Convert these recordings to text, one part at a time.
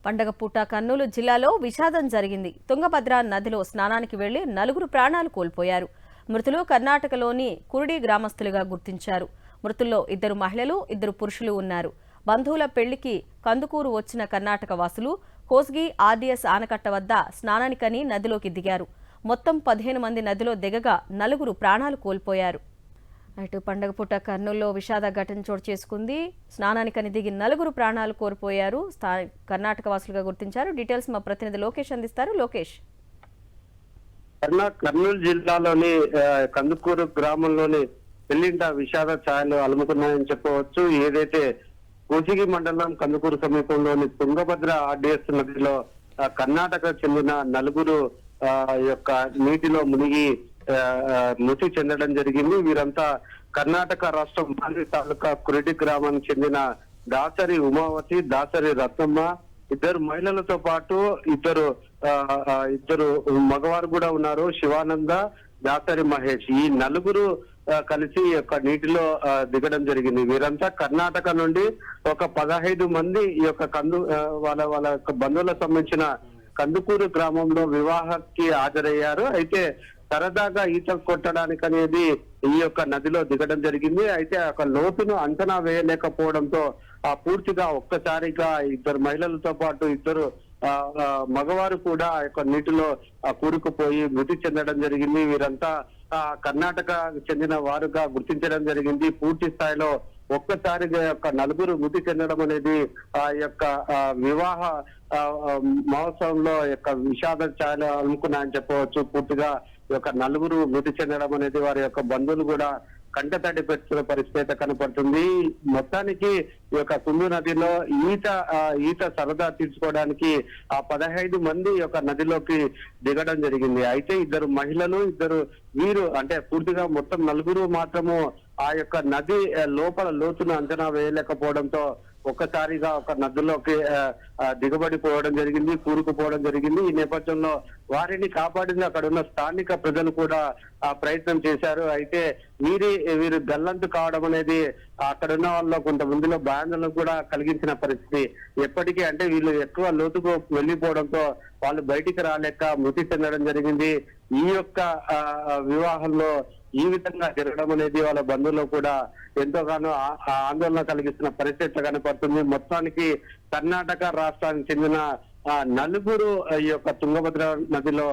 పండగ పూట కర్నూలు జిల్లాలో విషాదం జరిగింది. తుంగభద్ర నదిలో స్నానానికి వెళ్లి 4 ప్రాణాలు కోల్పోయారు. మృతులు కర్ణాటకలోని కురుడి గ్రామస్తులుగా గుర్తించారు. మృతుల్లో 2 మహిళలు 2 పురుషులు ఉన్నారు. బంధువుల పెళ్లికి కందుకూరు వచ్చిన కర్ణాటక వాసులు కోస్గి ఆర్డీఎస్ ఆనకట్ట వద్ద స్నానానికని నదిలోకి దిగారు. మొత్తం 15 మంది నదిలో దిగగా 4 ప్రాణాలు కోల్పోయారు. అటు పండగ పూట కర్నూలులో విషాద ఘటన చోటు చేసుకుంది. స్నానానికని దిగి 4 ప్రాణాలు కోల్పోయారు. కర్ణాటక వాసులుగా గుర్తించారు. డీటెయిల్స్ మా ప్రతినిధి లోకేష్ అందిస్తారు. లోకేష్, కర్నూలు జిల్లాలోని కందుకూరు గ్రామంలోని పెళ్లింట విషాద ఛాయలు అలుముకున్నాయని చెప్పవచ్చు. ఏదైతే కోసిగి మండలం కందుకూరు సమీపంలోని తుంగభద్ర ఆర్డీఎస్ నదిలో కర్ణాటక చెందిన 4 యొక్క నీటిలో మునిగి మృతి చెందడం జరిగింది. వీరంతా కర్ణాటక రాష్ట్రం మాండ్రి తాలూకా కురిటి గ్రామానికి చెందిన దాసరి ఉమావతి, దాసరి రత్నమ్మ, 2 మహిళలతో పాటు ఇద్దరు మగవారు కూడా ఉన్నారు, శివానంద, దాసరి మహేష్. ఈ 4 కలిసి యొక్క నీటిలో దిగడం జరిగింది. వీరంతా కర్ణాటక నుండి ఒక 15 మంది ఈ యొక్క వాళ్ళ యొక్క బంధువులకు సంబంధించిన కందుకూరు గ్రామంలో వివాహానికి హాజరయ్యారు. అయితే సరదాగా ఈత కొట్టడానికి అనేది ఈ యొక్క నదిలో దిగడం జరిగింది. అయితే ఒక లోతును అంచనా వేయలేకపోవడంతో పూర్తిగా ఒక్కసారిగా 2 మహిళలతో పాటు 2 మగవారు కూడా ఆ యొక్క నీటిలో కూరుకుపోయి మృతి చెందడం జరిగింది. వీరంతా కర్ణాటక చెందిన వారుగా గుర్తించడం జరిగింది. పూర్తి స్థాయిలో ఒక్కసారిగా యొక్క 4 మృతి చెందడం అనేది ఆ యొక్క వివాహ మహోత్సవంలో యొక్క విషాద ఛాయలు అలుముకున్నాయని చెప్పవచ్చు. పూర్తిగా ఈ యొక్క 4 మృతి చెందడం అనేది వారి యొక్క బంధువులు కూడా కంటతడి పెట్టుకునే పరిస్థితి కనపడుతుంది. మొత్తానికి ఈ యొక్క కుందు నదిలో ఈత సరదా తీర్చుకోవడానికి 15 మంది యొక్క నదిలోకి దిగడం జరిగింది. అయితే 2 మహిళలు, 2 వీరు అంటే పూర్తిగా మొత్తం 4 మాత్రము ఆ యొక్క నది లోపల లోతును అంచనా వేయలేకపోవడంతో ఒక్కసారిగా ఒక నదిలోకి దిగబడిపోవడం జరిగింది, కూరుకుపోవడం జరిగింది. ఈ నేపథ్యంలో వారిని కాపాడింది అక్కడ ఉన్న స్థానిక ప్రజలు కూడా ప్రయత్నం చేశారు. అయితే వీరు గల్లంతు కావడం అనేది అక్కడ ఉన్న వాళ్ళలో కొంతమందిలో భయాందోళన కూడా కలిగించిన పరిస్థితి. ఎప్పటికీ అంటే వీళ్ళు ఎక్కువ లోతుకు వెళ్లిపోవడంతో వాళ్ళు బయటికి రాలేక మృతి చెందడం జరిగింది. ఈ యొక్క వివాహంలో ఈ విధంగా జరగడం అనేది వాళ్ళ బంధువులు కూడా ఎంతోగానో ఆందోళన కలిగిస్తున్న పరిస్థితి కనపడుతుంది. మొత్తానికి కర్ణాటక రాష్ట్రానికి చెందిన 4 ఈ యొక్క తుంగభద్ర నదిలో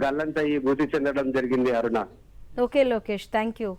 గల్లంతయి మృతి చెందడం జరిగింది. Aruna. Okay Lokesh, thank you.